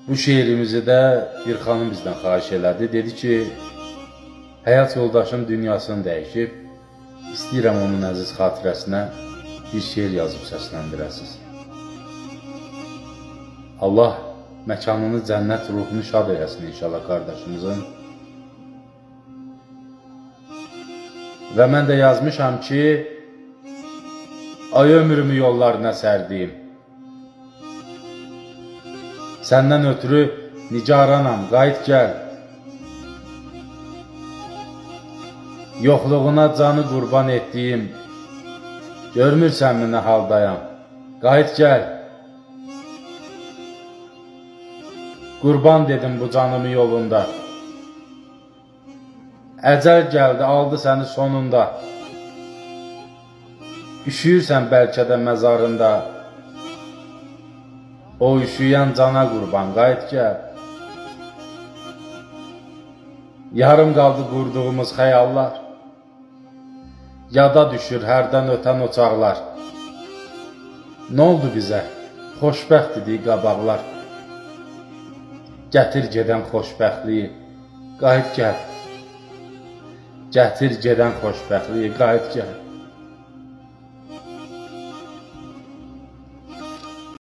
Bu şeirimizi də bir xanım bizdən xahiş elədi. Dedi ki, həyat yoldaşım dünyasını dəyişib, istəyirəm onun əziz xatirəsinə bir şeir yazıb səsləndirəsiniz. Allah məkanını cənnət ruhunu şad eləsin inşallah qardaşımızın. Və mən də yazmışam ki, ay ömrümü yollarına sərdiyim, səndən ötürü nigaranam, qayıt gəl. Yoxluğuna canı qurban etdiyim, görmürsənmi nə haldayam, qayıt gəl. Qurban dedim bu canımı yolunda, əcəl gəldi, aldı səni sonunda. Üşüyürsən bəlkə də məzarında, o üşüyən cana qurban, qayıt gəl. Yarım qaldı qurduğumuz xəyallar, yada düşür hərdən ötən o çağlar. Nə oldu bizə? Xoşbəxt idik qabaqlar. Gətir gedən xoşbəxtliyi, qayıt gəl. Gətir gedən xoşbəxtliyi, qayıt gəl.